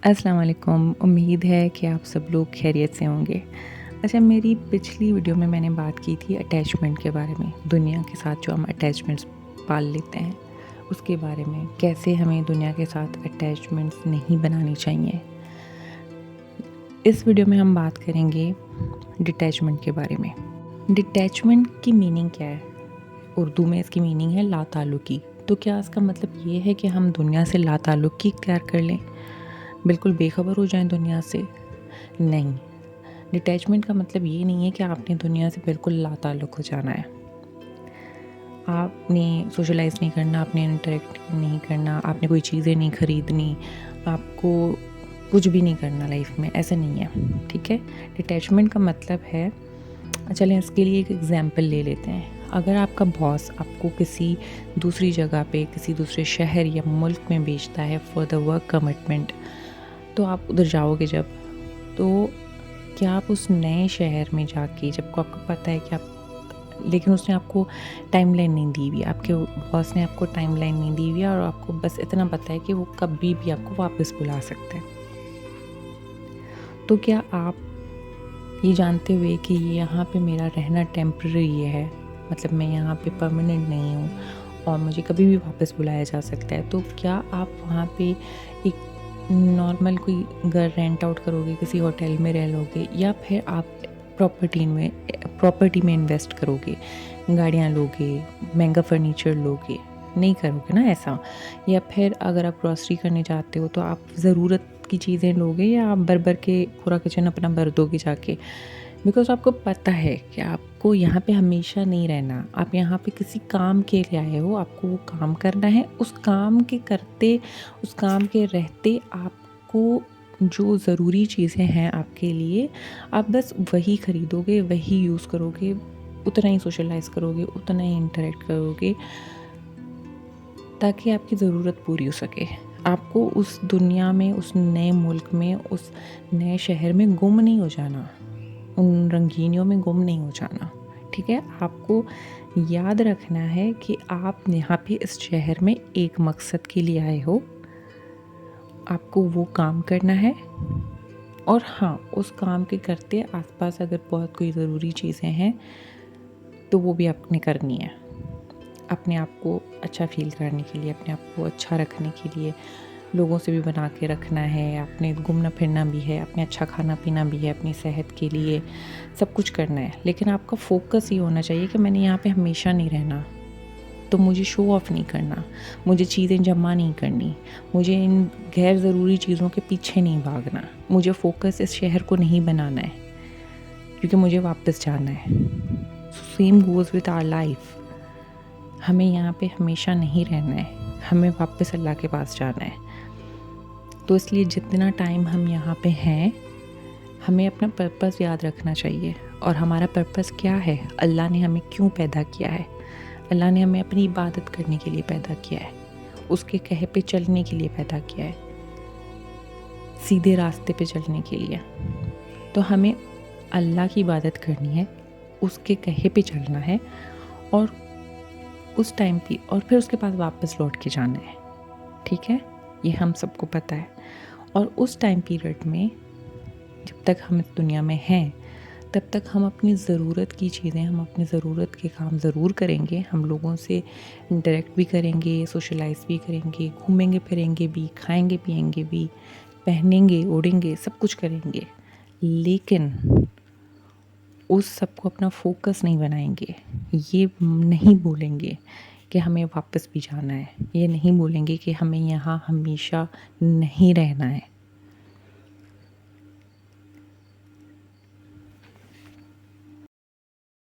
अस्सलाम वालेकुम। उम्मीद है कि आप सब लोग खैरियत से होंगे। अच्छा, मेरी पिछली वीडियो में मैंने बात की थी अटैचमेंट के बारे में, दुनिया के साथ जो हम अटैचमेंट्स पाल लेते हैं, उसके बारे में, कैसे हमें दुनिया के साथ अटैचमेंट्स नहीं बनानी चाहिए। इस वीडियो में हम बात करेंगे डिटैचमेंट के बारे में। डिटैचमेंट की मीनिंग क्या है? उर्दू में इसकी मीनिंग है लाताल्लुकी। तो क्या इसका मतलब ये है कि हम दुनिया से लाताल्लुकी इख्तियार कर लें, बिल्कुल बेखबर हो जाएं दुनिया से? नहीं, डिटैचमेंट का मतलब ये नहीं है कि आपने दुनिया से बिल्कुल लाताल्लुक हो जाना है। आपने सोशलाइज़ नहीं करना, आपने इंटरेक्ट नहीं करना, आपने कोई चीज़ें नहीं खरीदनी, आपको कुछ भी नहीं करना लाइफ में, ऐसा नहीं है, ठीक है? डिटैचमेंट का मतलब है, चलें इसके लिए एक एग्ज़ाम्पल ले लेते हैं। अगर आपका बॉस आपको किसी दूसरी जगह पे, किसी दूसरे शहर या मुल्क में भेजता है फॉर द वर्क कमिटमेंट, तो आप उधर जाओगे जब, तो क्या आप उस नए शहर में जाके, जब आपको पता है कि आप, लेकिन उसने आपको टाइमलाइन नहीं दी हुई, आपके बॉस ने आपको टाइमलाइन नहीं दी हुई है और आपको बस इतना पता है कि वो कभी भी आपको वापस बुला सकते हैं, तो क्या आप ये जानते हुए कि यहाँ पे मेरा रहना टेम्पररी है, मतलब मैं यहाँ पे परमानेंट नहीं हूँ और मुझे कभी भी वापस बुलाया जा सकता है, तो क्या आप वहाँ पे एक नॉर्मल कोई घर रेंट आउट करोगे, किसी होटल में रह लोगे, या फिर आप प्रॉपर्टी में इन्वेस्ट करोगे, गाड़ियाँ लोगे, महंगा फर्नीचर लोगे? नहीं करोगे ना ऐसा। या फिर अगर आप ग्रॉसरी करने जाते हो तो आप ज़रूरत की चीज़ें लोगे, या आप भर भर के पूरा किचन अपना भर दोगे जाके, बिकॉज़ आपको पता है कि आपको यहाँ पे हमेशा नहीं रहना। आप यहाँ पे किसी काम के लिए आए हो, आपको वो काम करना है। उस काम के करते, उस काम के रहते आपको जो ज़रूरी चीज़ें हैं आपके लिए, आप बस वही खरीदोगे, वही यूज़ करोगे, उतना ही सोशलाइज़ करोगे, उतना ही इंटरेक्ट करोगे, ताकि आपकी ज़रूरत पूरी हो सके। आपको उस दुनिया में, उस नए मुल्क में, उस नए शहर में गुम नहीं हो जाना, उन रंगीनियों में गुम नहीं हो जाना, ठीक है? आपको याद रखना है कि आप यहाँ पे इस शहर में एक मकसद के लिए आए हो, आपको वो काम करना है, और हाँ, उस काम के करते आसपास अगर बहुत कोई ज़रूरी चीज़ें हैं तो वो भी आपने करनी है, अपने आप को अच्छा फ़ील करने के लिए, अपने आप को अच्छा रखने के लिए, लोगों से भी बना के रखना है, आपने घूमना फिरना भी है, आपने अच्छा खाना पीना भी है, अपनी सेहत के लिए सब कुछ करना है। लेकिन आपका फ़ोकस ये होना चाहिए कि मैंने यहाँ पे हमेशा नहीं रहना, तो मुझे शो ऑफ़ नहीं करना, मुझे चीज़ें जमा नहीं करनी, मुझे इन गैर ज़रूरी चीज़ों के पीछे नहीं भागना, मुझे फ़ोकस इस शहर को नहीं बनाना है, क्योंकि मुझे वापस जाना है। Same goes with our life. हमें यहाँ पे हमेशा नहीं रहना है, हमें वापस अल्लाह के पास जाना है। तो इसलिए जितना टाइम हम यहाँ पे हैं, हमें अपना पर्पस याद रखना चाहिए। और हमारा पर्पस क्या है? अल्लाह ने हमें क्यों पैदा किया है? अल्लाह ने हमें अपनी इबादत करने के लिए पैदा किया है, उसके कहे पे चलने के लिए पैदा किया है, सीधे रास्ते पे चलने के लिए। तो हमें अल्लाह की इबादत करनी है, उसके कहे पे चलना है, और उस टाइम पे, और फिर उसके बाद वापस लौट के जाना है, ठीक है? ये हम सबको पता है। और उस टाइम पीरियड में, जब तक हम इस दुनिया में हैं, तब तक हम अपनी ज़रूरत की चीज़ें, हम अपनी ज़रूरत के काम ज़रूर करेंगे, हम लोगों से इंटरेक्ट भी करेंगे, सोशलाइज़ भी करेंगे, घूमेंगे फिरेंगे भी, खाएंगे पिएंगे भी, पहनेंगे ओढ़ेंगे, सब कुछ करेंगे, लेकिन उस सब को अपना फ़ोकस नहीं बनाएंगे। ये नहीं बोलेंगे कि हमें वापस भी जाना है, ये नहीं बोलेंगे कि हमें यहाँ हमेशा नहीं रहना है।